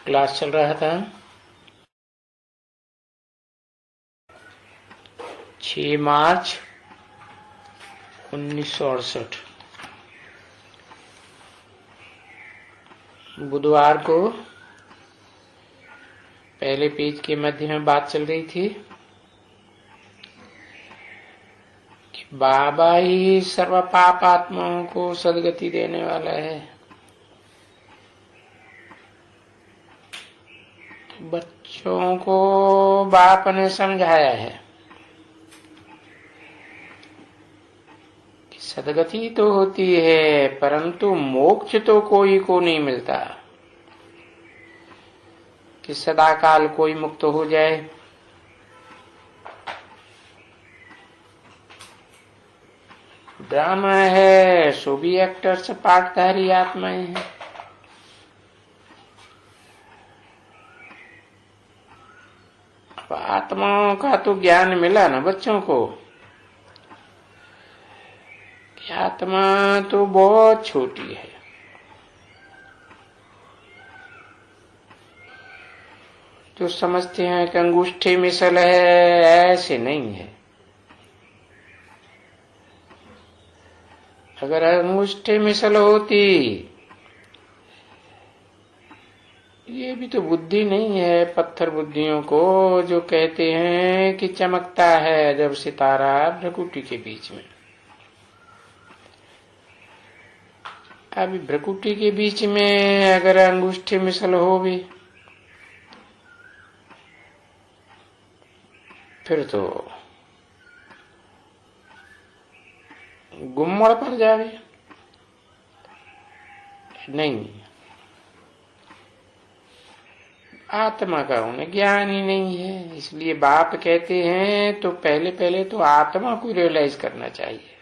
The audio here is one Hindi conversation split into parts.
क्लास चल रहा था 6 मार्च 1968 बुधवार को पहले पेज के मध्य में बात चल रही थी कि बाबा ही सर्व पाप आत्माओं को सदगति देने वाला है। तो बच्चों को बाप ने समझाया है कि सदगति तो होती है परंतु मोक्ष तो कोई को नहीं मिलता कि सदा काल कोई मुक्त हो जाए। ड्रामा है सो भी एक्टर्स पाठधारी आत्माएं हैं। अब आत्माओं का तो ज्ञान मिला ना बच्चों को कि आत्मा तो बहुत छोटी है। जो समझते हैं कि अंगूठे मिसल है, ऐसे नहीं है। अगर अंगूठे मिसल होती, ये भी तो बुद्धि नहीं है पत्थर बुद्धियों को जो कहते हैं कि चमकता है जब सितारा भ्रकुटी के बीच में। अभी भ्रकुटी के बीच में अगर अंगूठे मिसल हो भी फिर तो गुम्मड़ पड़ जावे। नहीं, आत्मा का उन्हें ज्ञान ही नहीं है। इसलिए बाप कहते हैं तो पहले पहले तो आत्मा को रियलाइज करना चाहिए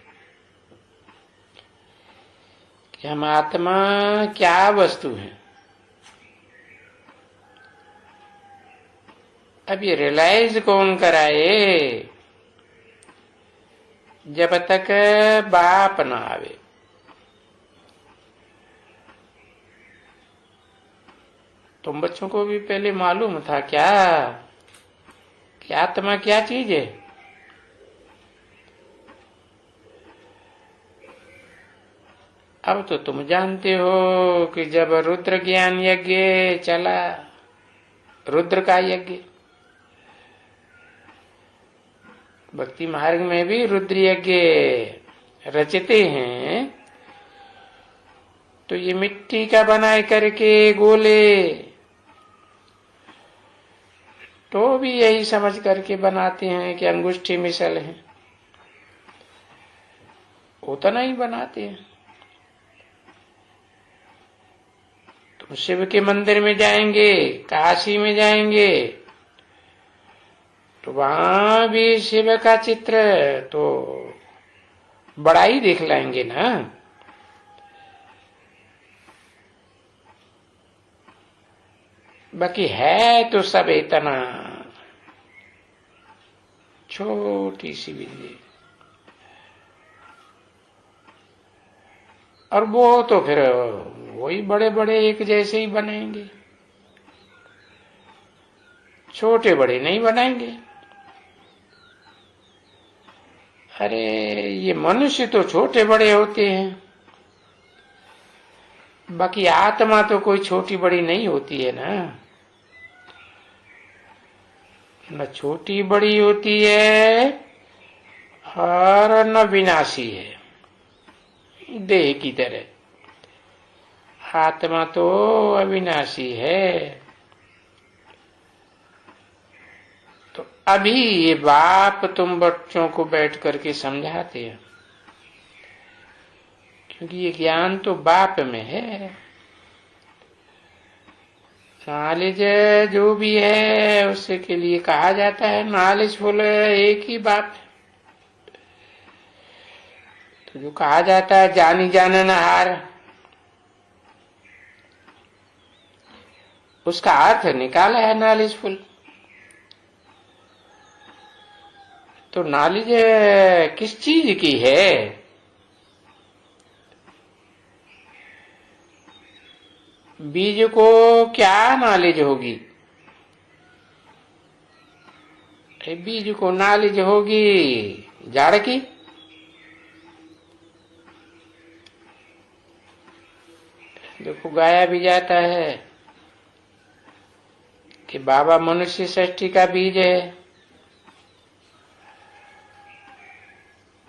कि हम आत्मा क्या वस्तु है। अब ये रियलाइज कौन कराए जब तक बाप ना आवे। तुम बच्चों को भी पहले मालूम था क्या कि आत्मा क्या चीज है? अब तो तुम जानते हो कि जब रुद्र ज्ञान यज्ञ चला, रुद्र का यज्ञ, भक्ति मार्ग में भी रुद्र यज्ञ रचते हैं तो ये मिट्टी का बनाए करके गोले तो भी यही समझ करके बनाते हैं कि अंगूठी मिसल है, उतना ही बनाते हैं। तो शिव के मंदिर में जाएंगे, काशी में जाएंगे तो वहां भी शिव का चित्र तो बड़ा ही देख लाएंगे ना। बाकी है तो सब इतना छोटी सी बिल्ली, और वो तो फिर वही बड़े बड़े एक जैसे ही बनाएंगे, छोटे बड़े नहीं बनाएंगे। अरे ये मनुष्य तो छोटे बड़े होते हैं, बाकी आत्मा तो कोई छोटी बड़ी नहीं होती है ना। न छोटी बड़ी होती है और न विनाशी है देह की तरह। आत्मा तो अविनाशी है। तो अभी ये बाप तुम बच्चों को बैठ करके समझाते हैं क्योंकि ये ज्ञान तो बाप में है। नॉलेज जो भी है उससे के लिए कहा जाता है नॉलेजफुल, एक ही बाप है। तो जो कहा जाता है जानी जाननहार, उसका अर्थ निकाला है नॉलेजफुल। तो नॉलेज किस चीज की है? बीज को क्या नॉलेज होगी? बीज को नॉलेज होगी जाड़ की। देखो गाया भी जाता है कि बाबा मनुष्य सृष्टि का बीज है।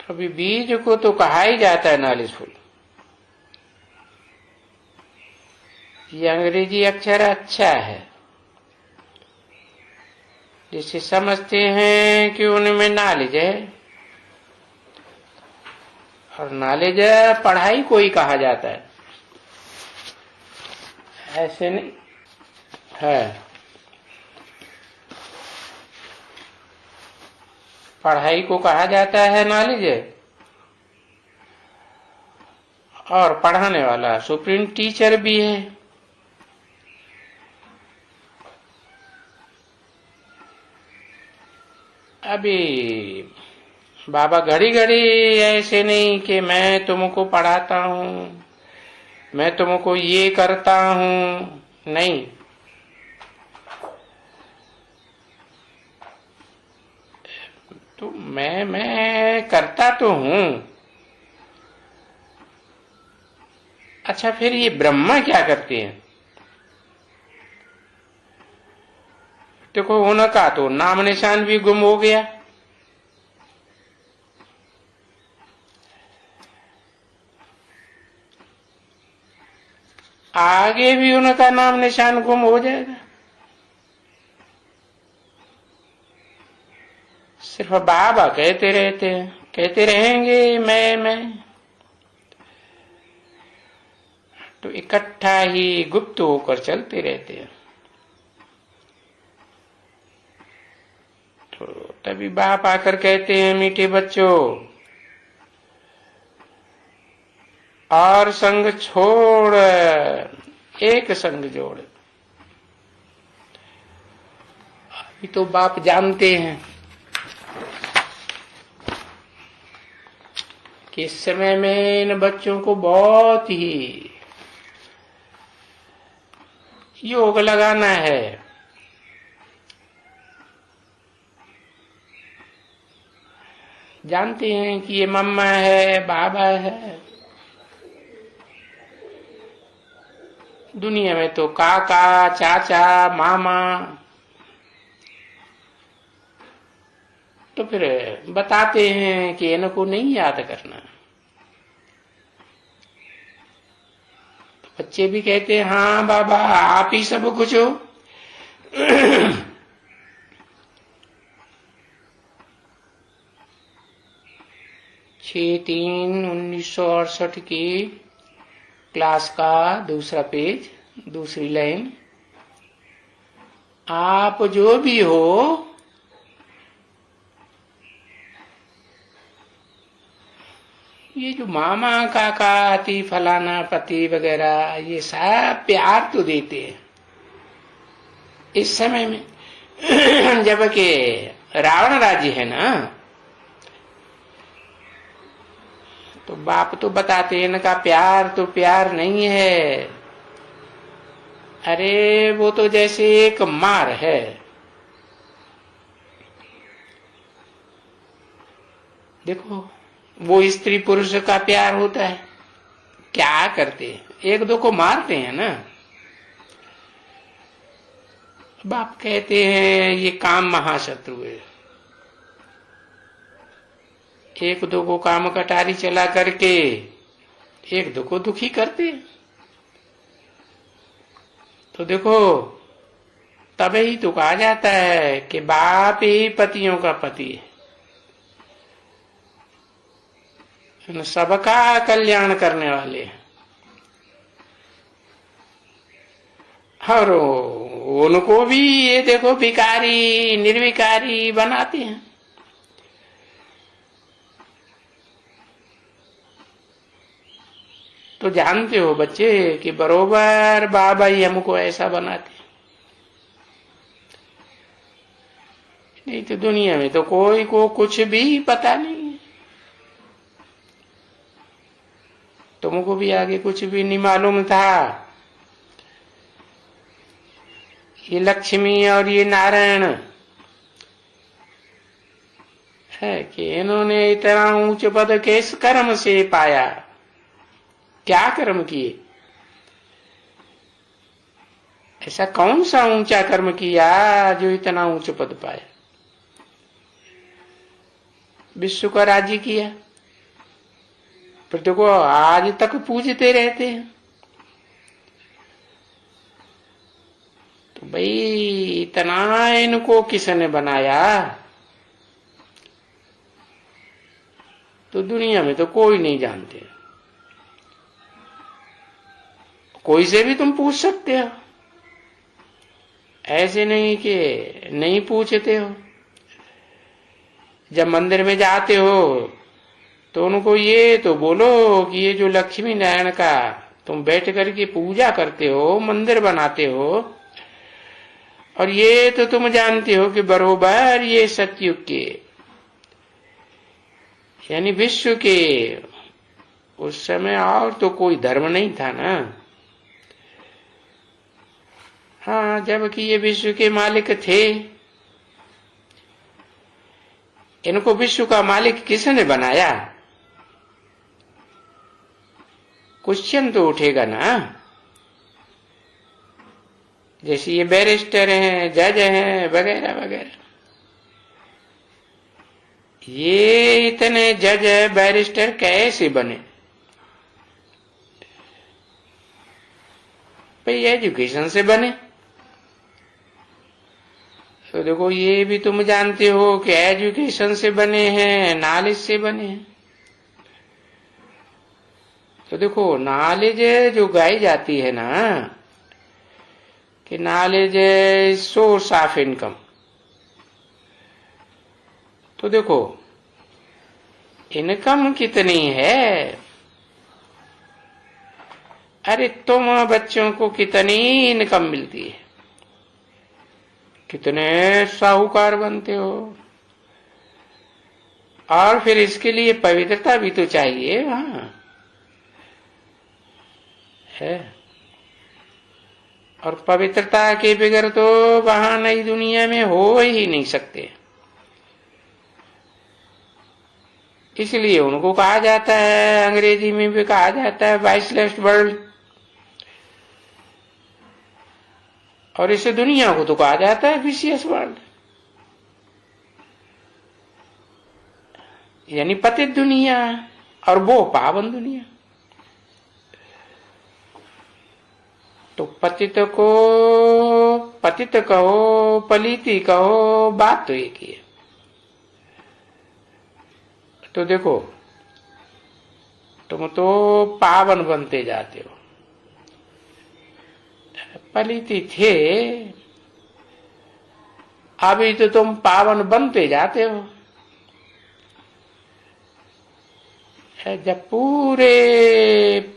तो अभी बीज को तो कहा ही जाता है नॉलेजफुल। ये अंग्रेजी अक्षर अच्छा है, जिसे समझते हैं कि उनमें नॉलेज है। और नॉलेज पढ़ाई को ही कहा जाता है, ऐसे नहीं है। पढ़ाई को कहा जाता है नॉलेज, और पढ़ाने वाला सुप्रीम टीचर भी है। अभी बाबा घड़ी घड़ी ऐसे नहीं कि मैं तुमको पढ़ाता हूँ, मैं तुमको ये करता हूँ, नहीं। तो मैं करता तो हूँ। अच्छा, फिर ये ब्रह्मा क्या करते हैं? देखो उनका तो नाम निशान भी गुम हो गया। आगे भी उनका नाम निशान गुम हो जाएगा। सिर्फ बाबा कहते रहते हैं, कहते रहेंगे मैं। तो इकट्ठा ही गुप्त होकर चलते रहते हैं। तो तभी बाप आकर कहते हैं, मीठे बच्चों, और संग छोड़, एक संग जोड़। अभी तो बाप जानते हैं कि इस समय में इन बच्चों को बहुत ही योग लगाना है। जानते हैं कि ये मम्मा है, बाबा है। दुनिया में तो काका, चाचा, मामा। तो फिर बताते हैं कि इनको नहीं याद करना। तो बच्चे भी कहते हैं, हाँ बाबा आप ही सब कुछ हो। 6/3/1968 की क्लास का दूसरा पेज, दूसरी लाइन। आप जो भी हो, ये जो मामा, काका, अति, फलाना, पति वगैरह, ये सब प्यार तो देते हैं इस समय में। जबकि रावण राज्य है ना, तो बाप तो बताते हैं, इनका प्यार तो प्यार नहीं है। अरे वो तो जैसे एक मार है। देखो वो स्त्री पुरुष का प्यार होता है, क्या करते हैं, एक दो को मारते हैं ना। बाप कहते हैं ये काम महाशत्रु है। एक दो को काम कटारी चला करके एक दो को दुखी करते हैं। तो देखो तभी तो कहा जाता है कि बाप ही पतियों का पति है, सबका कल्याण करने वाले हैं। और उनको भी ये देखो भिखारी, निर्विकारी बनाते हैं। तो जानते हो बच्चे कि बरोबर बाबा ही हमको ऐसा बनाते। नहीं तो दुनिया में तो कोई को कुछ भी पता नहीं है। तुमको भी आगे कुछ भी नहीं मालूम था ये लक्ष्मी और ये नारायण है कि इन्होंने इतना ऊंच पद किस कर्म से पाया, क्या कर्म किए, ऐसा कौन सा ऊंचा कर्म किया जो इतना ऊंच पद पाया। विश्व का राज्य किया, फिर देखो आज तक पूजते रहते हैं। तो भाई इतना इनको किसने बनाया, तो दुनिया में तो कोई नहीं जानते। कोई से भी तुम पूछ सकते हो, ऐसे नहीं कि नहीं पूछते हो। जब मंदिर में जाते हो तो उनको ये तो बोलो कि ये जो लक्ष्मी नारायण का तुम बैठ करके पूजा करते हो, मंदिर बनाते हो, और ये तो तुम जानते हो कि बरोबर ये सतयुग के यानी विश्व के, उस समय और तो कोई धर्म नहीं था ना। हाँ, जबकि ये विश्व के मालिक थे। इनको विश्व का मालिक किसने बनाया, क्वेश्चन तो उठेगा ना। जैसे ये बैरिस्टर हैं, जज हैं, वगैरह वगैरह, ये इतने जज बैरिस्टर कैसे बने? भाई एजुकेशन से बने। तो देखो ये भी तुम जानते हो कि एजुकेशन से बने हैं, नॉलेज से बने हैं। तो देखो नॉलेज जो गाई जाती है ना कि नॉलेज सोर्स ऑफ इनकम, तो देखो इनकम कितनी है। अरे तुम बच्चों को कितनी इनकम मिलती है, कितने साहूकार बनते हो, और फिर इसके लिए पवित्रता भी तो चाहिए वहां है। और पवित्रता के बगैर तो वहां नई दुनिया में हो ही नहीं सकते। इसलिए उनको कहा जाता है, अंग्रेजी में भी कहा जाता है वाइसलेस वर्ल्ड, और इसे दुनिया को तो कहा जाता है विशियस वर्ल्ड, यानी पतित दुनिया, और वो पावन दुनिया। तो पतित कहो, पलीति कहो, बात तो एक ही है। तो देखो तुम तो पावन बनते जाते हो। पलीति थे, अभी तो तुम पावन बनते जाते हो। जब पूरे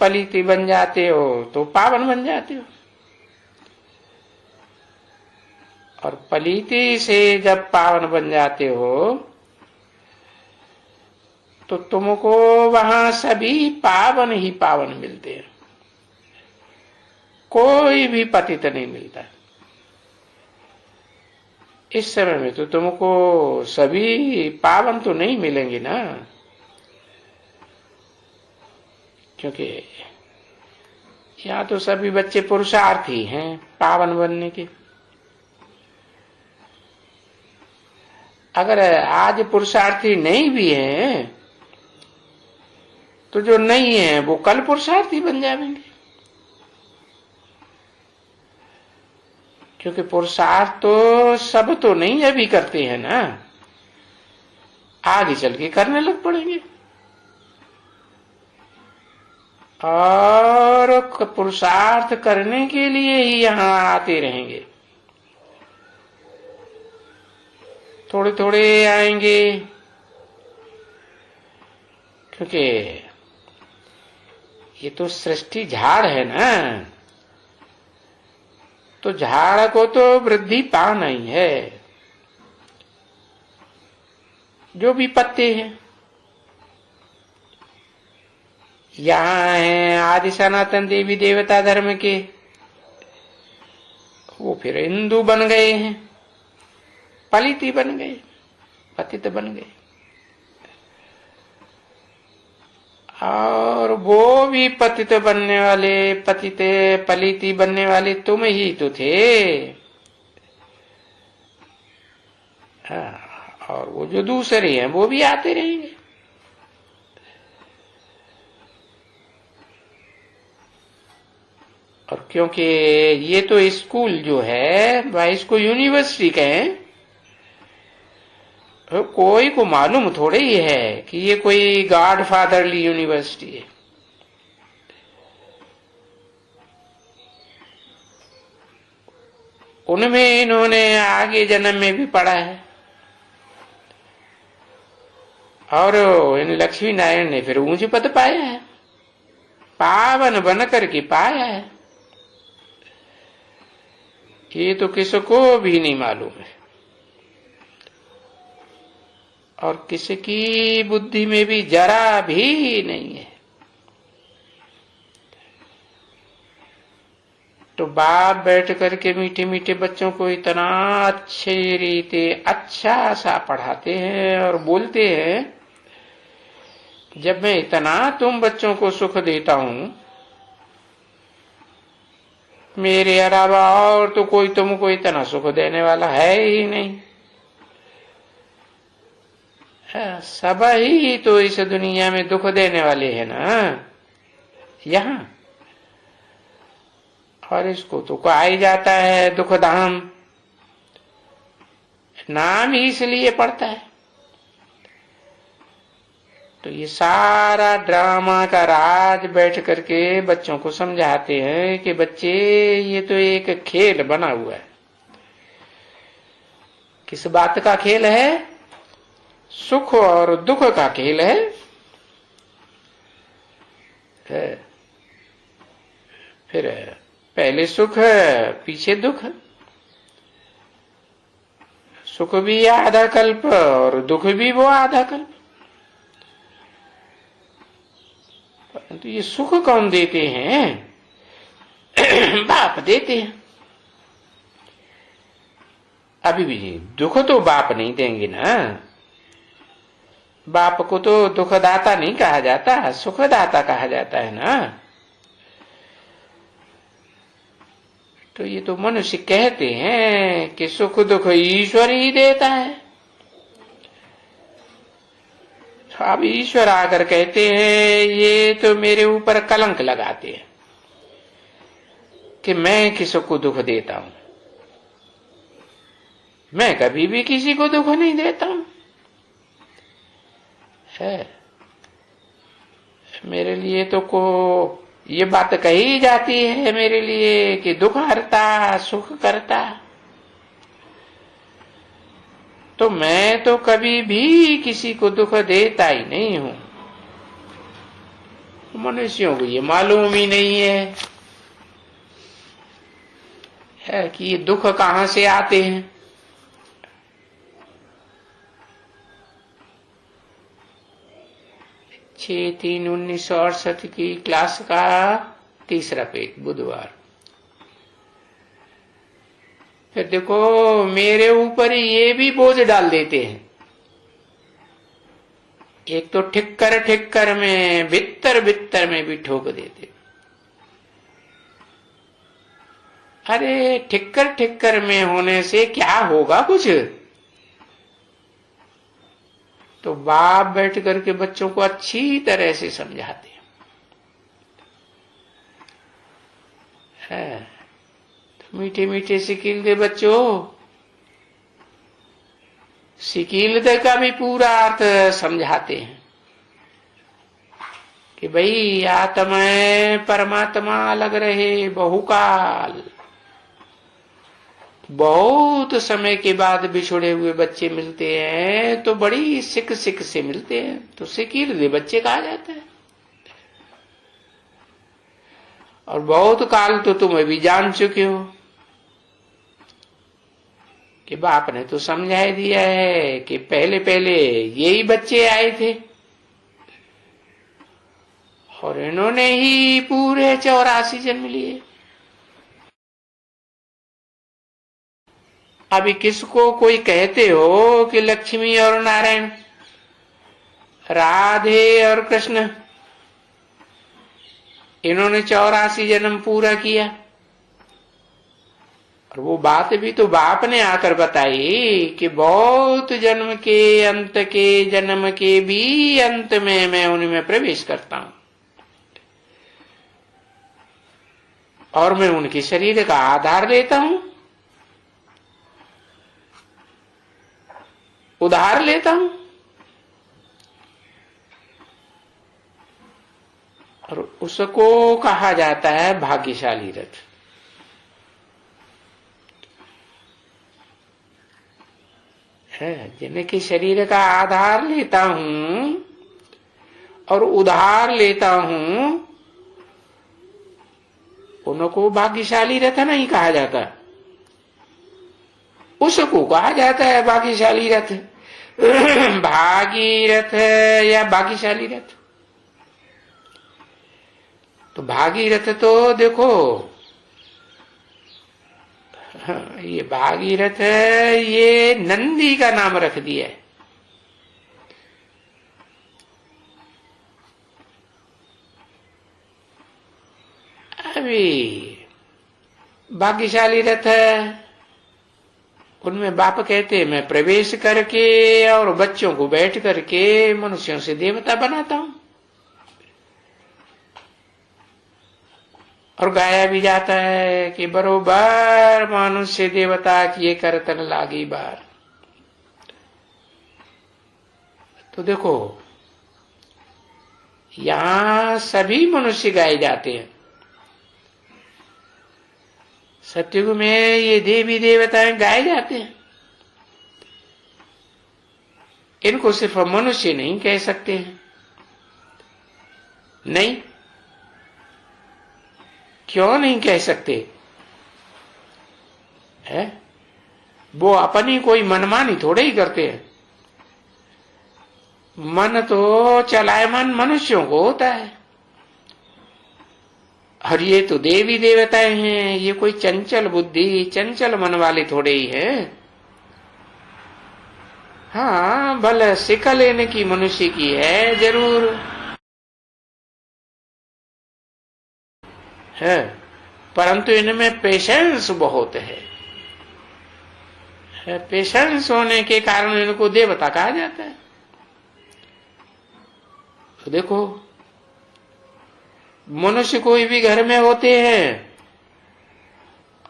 पलीति बन जाते हो तो पावन बन जाते हो, और पलीति से जब पावन बन जाते हो तो तुमको वहां सभी पावन ही पावन मिलते हैं, कोई भी पतित नहीं मिलता। इस समय में तो तुमको सभी पावन तो नहीं मिलेंगे ना, क्योंकि यहाँ तो सभी बच्चे पुरुषार्थी हैं पावन बनने के। अगर आज पुरुषार्थी नहीं भी हैं तो जो नहीं है वो कल पुरुषार्थी बन जाएंगे, क्योंकि पुरुषार्थ तो सब तो नहीं अभी करते हैं ना, आगे चल के करने लग पड़ेंगे। और पुरुषार्थ करने के लिए ही यहाँ आते रहेंगे, थोड़े थोड़े आएंगे, क्योंकि ये तो सृष्टि झाड़ है ना, तो झाड़ को तो वृद्धि पाना ही है। जो भी पत्ते हैं यहाँ है आदि सनातन देवी देवता धर्म के, वो फिर हिंदू बन गए हैं, पलिती बन गए, पतित बन गए। और वो भी पतित बनने वाले, पतित पलिती बनने वाले तुम ही तो थे। और वो जो दूसरे हैं वो भी आते रहेंगे। और क्योंकि ये तो स्कूल जो है भाई, इसको यूनिवर्सिटी कहें, तो कोई को मालूम थोड़े ही है कि ये कोई गॉड फादरली यूनिवर्सिटी है। उनमें इन्होंने आगे जन्म में भी पढ़ा है, और इन लक्ष्मी नारायण ने फिर ऊंचे पद पाया है, पावन बन करके पाया है। ये तो किसको भी नहीं मालूम है, और किसी की बुद्धि में भी जरा भी नहीं है। तो बाप बैठ करके मीठे मीठे बच्चों को इतना अच्छे रीते अच्छा सा पढ़ाते हैं और बोलते हैं, जब मैं इतना तुम बच्चों को सुख देता हूं, मेरे अलावा और तो कोई तुमको इतना सुख देने वाला है ही नहीं। सब ही तो इस दुनिया में दुख देने वाले हैं ना यहां, और इसको तो कहा ही जाता है दुख धाम, नाम ही इसलिए पड़ता है। तो ये सारा ड्रामा का राज बैठ करके बच्चों को समझाते हैं कि बच्चे ये तो एक खेल बना हुआ है। किस बात का खेल है? सुख और दुख का खेल है। फिर पहले सुख पीछे दुख, सुख भी आधा कल्प और दुख भी वो आधा कल्प। परंतु ये सुख कौन देते हैं? बाप देते हैं। अभी भी दुख तो बाप नहीं देंगे ना, बाप को तो दुखदाता नहीं कहा जाता, सुखदाता कहा जाता है ना। तो ये तो मनुष्य कहते हैं कि सुख दुख ईश्वर ही देता है। अब ईश्वर आकर कहते हैं, ये तो मेरे ऊपर कलंक लगाते हैं कि मैं किसी को दुख देता हूं। मैं कभी भी किसी को दुख नहीं देता हूं। है मेरे लिए तो को ये बात कही जाती है मेरे लिए कि दुख हरता सुख करता, तो मैं तो कभी भी किसी को दुख देता ही नहीं हूं। मनुष्यों को ये मालूम ही नहीं है कि ये दुख कहां से आते हैं। 6/3/1968 की क्लास का तीसरा पेज, बुधवार। फिर देखो मेरे ऊपर ये भी बोझ डाल देते हैं। एक तो ठिक्कर ठिक्कर में, बित्तर बित्तर में भी ठोक देते। अरे ठिक्कर ठिक्कर में होने से क्या होगा कुछ? तो बाप बैठ करके बच्चों को अच्छी तरह से समझाते हैं। तो मीठे मीठे सिकील दे बच्चों, सिकील दे का भी पूरा अर्थ समझाते हैं कि भाई आत्मा परमात्मा अलग रहे बहुकाल। बहुत समय के बाद बिछुड़े हुए बच्चे मिलते हैं तो बड़ी सिक सिक से मिलते हैं, तो सिकील दे बच्चे कहा जाता है। और बहुत काल तो तुम अभी जान चुके हो कि बाप ने तो समझा दिया है कि पहले पहले यही बच्चे आए थे और इन्होंने ही पूरे 84 जन्म लिए। अभी किसको कोई कहते हो कि लक्ष्मी और नारायण, राधे और कृष्ण, इन्होंने 84 जन्म पूरा किया, और वो बात भी तो बाप ने आकर बताई कि बहुत जन्म के अंत के जन्म के भी अंत में मैं उनमें प्रवेश करता हूं, और मैं उनके शरीर का आधार लेता हूं, उधार लेता हूं, और उसको कहा जाता है भाग्यशाली रथ। जिनके शरीर का आधार लेता हूं और उधार लेता हूं, उनको भाग्यशाली रथ नहीं कहा जाता, उसको कहा जाता है भाग्यशाली रथ। भागीरथ या भाग्यशाली रथ। तो भागीरथ तो देखो, ये भागीरथ है, ये नंदी का नाम रख दिया है। अभी भाग्यशाली रथ है, उनमें बाप कहते हैं मैं प्रवेश करके और बच्चों को बैठ करके मनुष्यों से देवता बनाता हूं, और गाया भी जाता है कि बरोबर मनुष्य देवता किए करतन लागी बार। तो देखो, यहां सभी मनुष्य गाए जाते हैं। सत्युग में ये देवी देवताएं गाए जाते हैं। इनको सिर्फ मनुष्य नहीं कह सकते हैं, नहीं, क्यों नहीं कह सकते है? वो अपनी कोई मनमानी थोड़े ही करते हैं। मन तो चलायमान मनुष्यों को होता है, और ये तो देवी देवताएं हैं, ये कोई चंचल बुद्धि चंचल मन वाले थोड़े ही है। हाँ, भले सिख लेने की मनुष्य की है जरूर है, परंतु इनमें पेशेंस बहुत है। पेशेंस होने के कारण इनको देवता कहा जाता है। तो देखो, मनुष्य कोई भी घर में होते हैं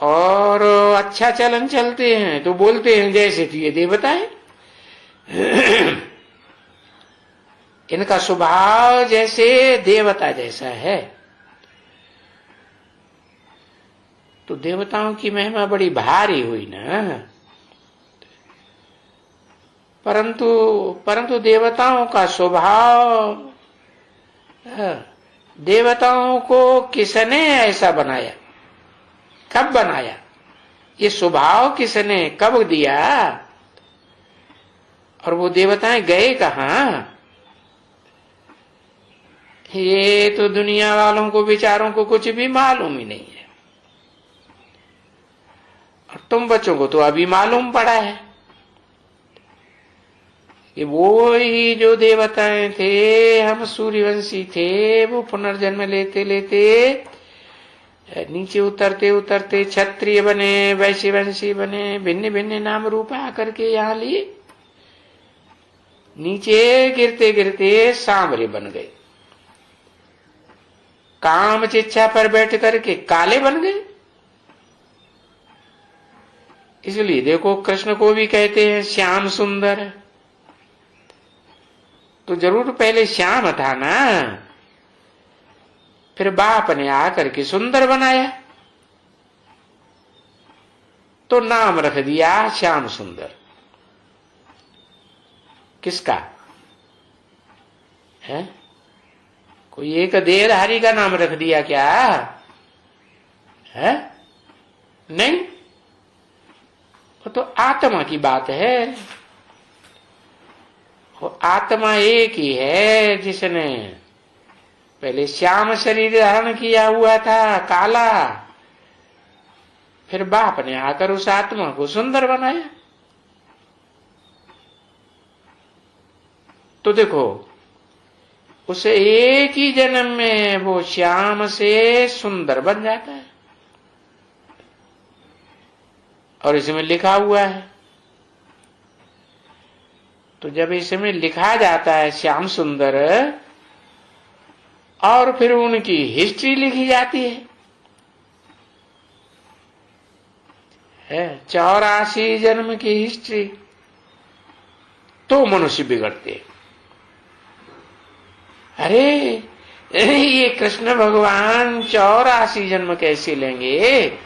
और अच्छा चलन चलते हैं तो बोलते हैं जैसे कि ये देवता है। इनका स्वभाव जैसे देवता जैसा है। तो देवताओं की महिमा बड़ी भारी हुई ना। परंतु देवताओं का स्वभाव, देवताओं को किसने ऐसा बनाया, कब बनाया, ये स्वभाव किसने कब दिया, और वो देवताएं गए कहां, ये तो दुनिया वालों को बेचारों को कुछ भी मालूम ही नहीं है। और तुम बच्चों को तो अभी मालूम पड़ा है कि वो ही जो देवताएं थे, हम सूर्यवंशी थे, वो पुनर्जन्म लेते लेते नीचे उतरते उतरते क्षत्रिय बने, वैश्यवंशी बने, भिन्न भिन्न नाम रूप आकर के यहाँ लिए, नीचे गिरते गिरते सांवरे बन गए, काम चिच्छा पर बैठ करके काले बन गए। इसलिए देखो, कृष्ण को भी कहते हैं श्याम सुंदर, तो जरूर पहले श्याम था ना, फिर बाप ने आकर के सुंदर बनाया तो नाम रख दिया श्याम सुंदर। किसका है? कोई एक देहधारी का नाम रख दिया क्या है? नहीं, वो तो आत्मा की बात है। वो आत्मा एक ही है जिसने पहले श्याम शरीर धारण किया हुआ था, काला, फिर बाप ने आकर उस आत्मा को सुंदर बनाया। तो देखो, उसे एक ही जन्म में वो श्याम से सुंदर बन जाता है। और इसमें लिखा हुआ है, तो जब इसमें लिखा जाता है श्याम सुंदर, और फिर उनकी हिस्ट्री लिखी जाती है 84 जन्म की हिस्ट्री, तो मनुष्य बिगड़ते। अरे ये कृष्ण भगवान 84 जन्म कैसे लेंगे?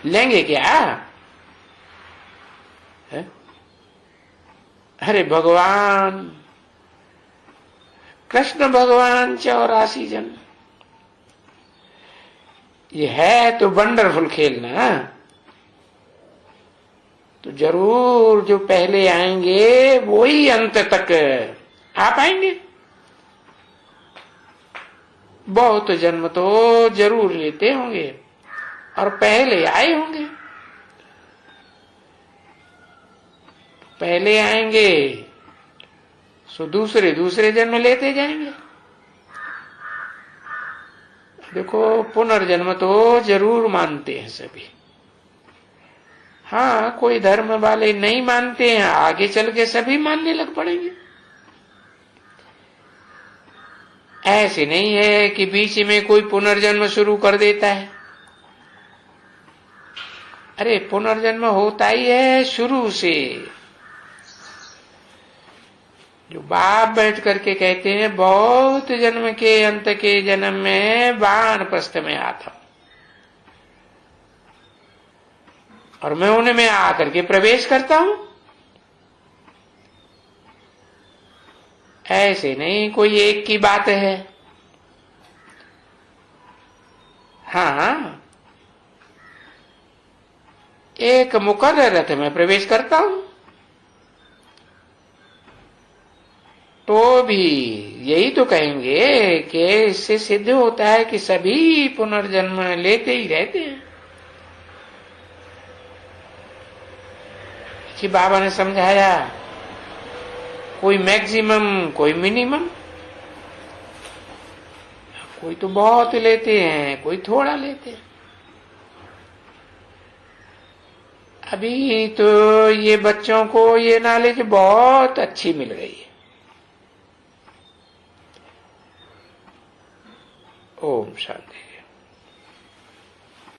लेंगे क्या? है? अरे भगवान, कृष्ण भगवान 84 जन्म, ये है तो वंडरफुल खेल ना। तो जरूर जो पहले आएंगे वो ही अंत तक आ पाएंगे। बहुत जन्म तो जरूर लेते होंगे और पहले आए होंगे। पहले आएंगे सो दूसरे जन्म लेते जाएंगे। देखो, पुनर्जन्म तो जरूर मानते हैं सभी। हाँ, कोई धर्म वाले नहीं मानते हैं, आगे चल के सभी मानने लग पड़ेंगे। ऐसे नहीं है कि बीच में कोई पुनर्जन्म शुरू कर देता है। अरे पुनर्जन्म होता ही है शुरू से। जो बाप बैठ करके कहते हैं बहुत जन्म के अंत के जन्म में वानप्रस्थ में आता हूं और मैं उन्हें में आकर के प्रवेश करता हूं। ऐसे नहीं कोई एक की बात है। हाँ, एक मुकर्रर रथ में प्रवेश करता हूं तो भी यही तो कहेंगे कि इससे सिद्ध होता है कि सभी पुनर्जन्म लेते ही रहते हैं। कि बाबा ने समझाया, कोई मैक्सिमम कोई मिनिमम, कोई तो बहुत लेते हैं, कोई थोड़ा लेते हैं। अभी तो ये बच्चों को ये नॉलेज बहुत अच्छी मिल गई है।